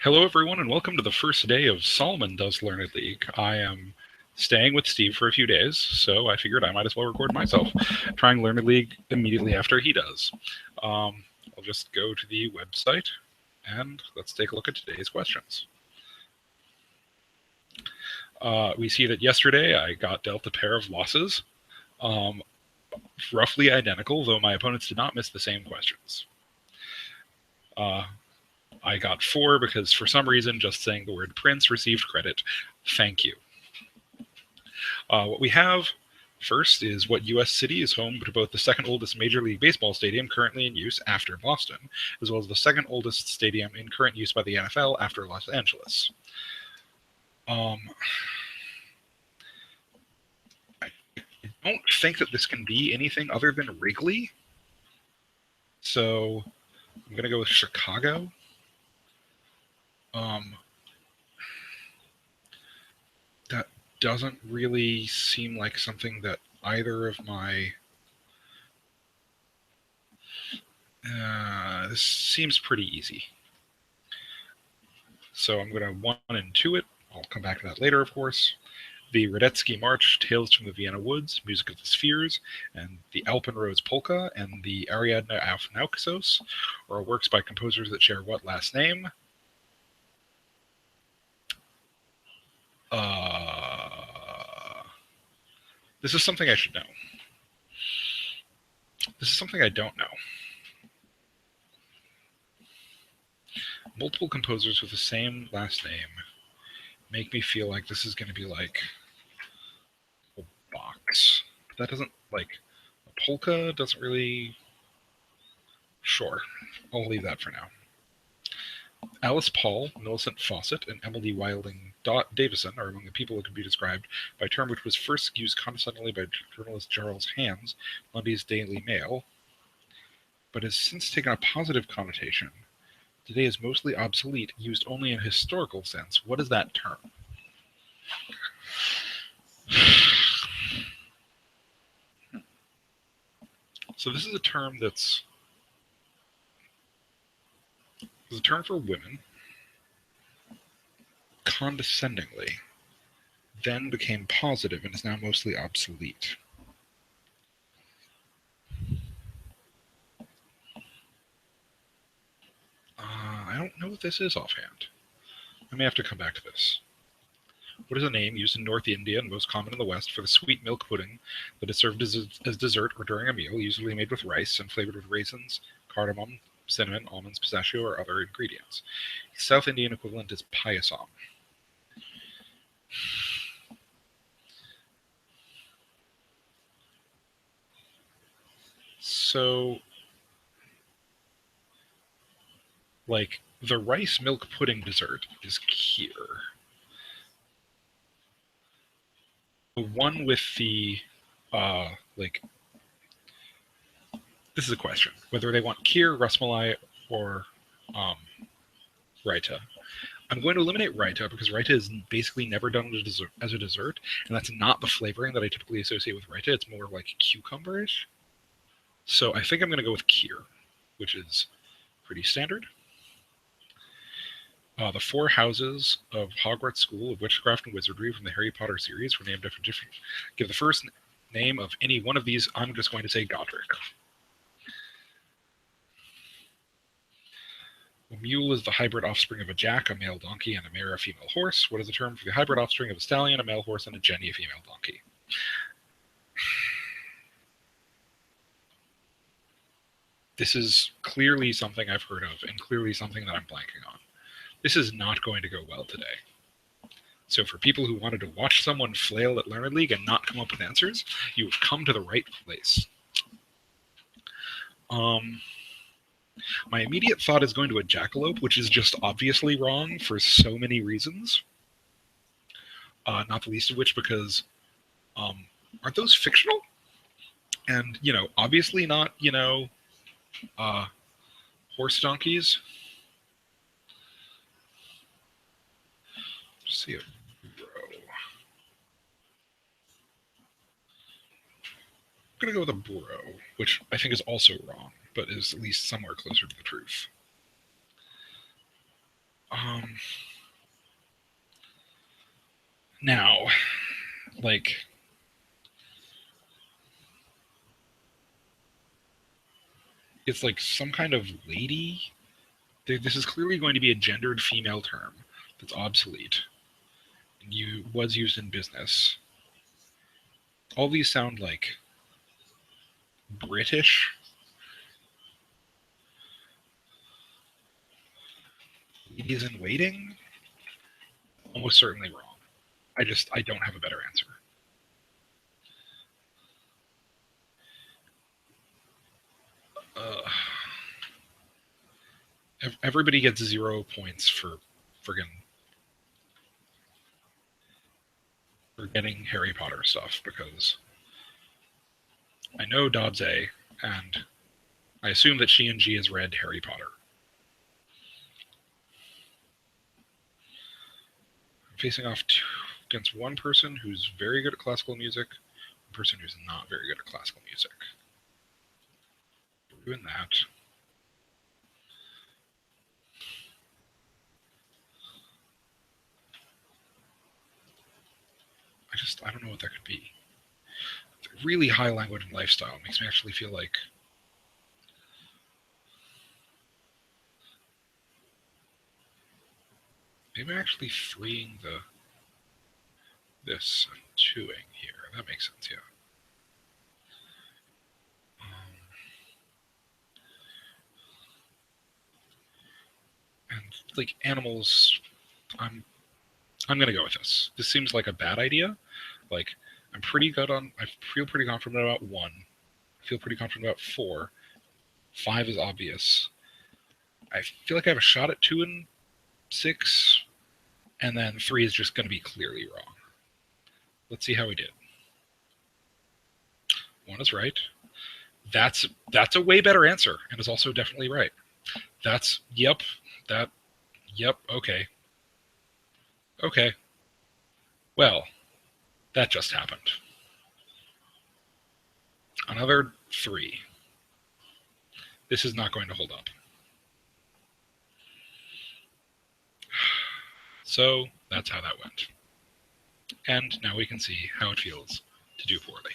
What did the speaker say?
Hello, everyone, and welcome to the first day of Solomon Does Learned League. I am staying with Steve for a few days, so I figured I might as well record myself, trying Learned League immediately after he does. I'll just go to the website, and let's take a look at today's questions. We see that yesterday I got dealt a pair of losses, roughly identical, though my opponents did not miss the same questions. I got 4 because for some reason just saying the word Prince received credit. Thank you. What we have first is what U.S. city is home to both the second oldest Major League Baseball stadium currently in use after Boston, as well as the second oldest stadium in current use by the NFL after Los Angeles. I don't think that this can be anything other than Wrigley, so I'm going to go with Chicago. That doesn't really seem like something that either of my... this seems pretty easy. So I'm going to 1 and 2 it. I'll come back to that later, of course. The Radetzky March, Tales from the Vienna Woods, Music of the Spheres, and the Alpenrose Polka, and the Ariadne auf Naxos are works by composers that share what last name? This is something I should know. This is something I don't know. Multiple composers with the same last name make me feel like this is going to be like a box. But that doesn't, like, a polka doesn't really... Sure, I'll leave that for now. Alice Paul, Millicent Fawcett, and Emily Wilding Davison are among the people who can be described by a term which was first used condescendingly by journalist Charles Hands, Monday's Daily Mail, but has since taken a positive connotation. Today is mostly obsolete, used only in a historical sense. What is that term? So this is a term that's... It's a term for women, condescendingly, then became positive and is now mostly obsolete. I don't know what this is offhand. I may have to come back to this. What is a name used in North India and most common in the West for the sweet milk pudding that is served as dessert or during a meal, usually made with rice and flavored with raisins, cardamom, cinnamon, almonds, pistachio, or other ingredients? The South Indian equivalent is payasam. So, like, the rice milk pudding dessert is kheer. The one with the, like, this is a question, whether they want kheer, rasmalai, or raita. I'm going to eliminate raita because raita is basically never done as a dessert, and that's not the flavoring that I typically associate with raita. It's more like cucumberish. So I think I'm going to go with kheer, which is pretty standard. The 4 houses of Hogwarts School of Witchcraft and Wizardry from the Harry Potter series were named after different... Give the first name of any one of these. I'm just going to say Godric. A mule is the hybrid offspring of a jack, a male donkey, and a mare, a female horse. What is the term for the hybrid offspring of a stallion, a male horse, and a jenny, a female donkey? This is clearly something I've heard of, and clearly something that I'm blanking on. This is not going to go well today. So for people who wanted to watch someone flail at Learned League and not come up with answers, you have come to the right place. My immediate thought is going to a jackalope, which is just obviously wrong for so many reasons. Not the least of which because, aren't those fictional? And, obviously not, horse donkeys. Let's see a burro. I'm going to go with a burro, which I think is also wrong, but is at least somewhere closer to the truth. Now, like, it's like some kind of lady. This is clearly going to be a gendered female term that's obsolete. Was used in business. All these sound like British. Ladies in waiting? Almost certainly wrong. I don't have a better answer. Everybody gets 0 points for friggin' forgetting Harry Potter stuff, because I know Dodds A, and I assume that she and G has read Harry Potter. I'm facing off against one person who's very good at classical music, one person who's not very good at classical music. We're doing that. I don't know what that could be. Really high language and lifestyle makes me actually feel like maybe I'm actually freeing this and twoing here. That makes sense, yeah. And like animals, I'm gonna go with this. This seems like a bad idea. Like I'm pretty good on. I feel pretty confident about 1. I feel pretty confident about 4. 5 is obvious. I feel like I have a shot at 2 and 6, and then 3 is just going to be clearly wrong. Let's see how we did. 1 is right. That's a way better answer, and is also definitely right. Yep. Okay. Okay. Well, that just happened. Another 3. This is not going to hold up. So that's how that went. And now we can see how it feels to do poorly.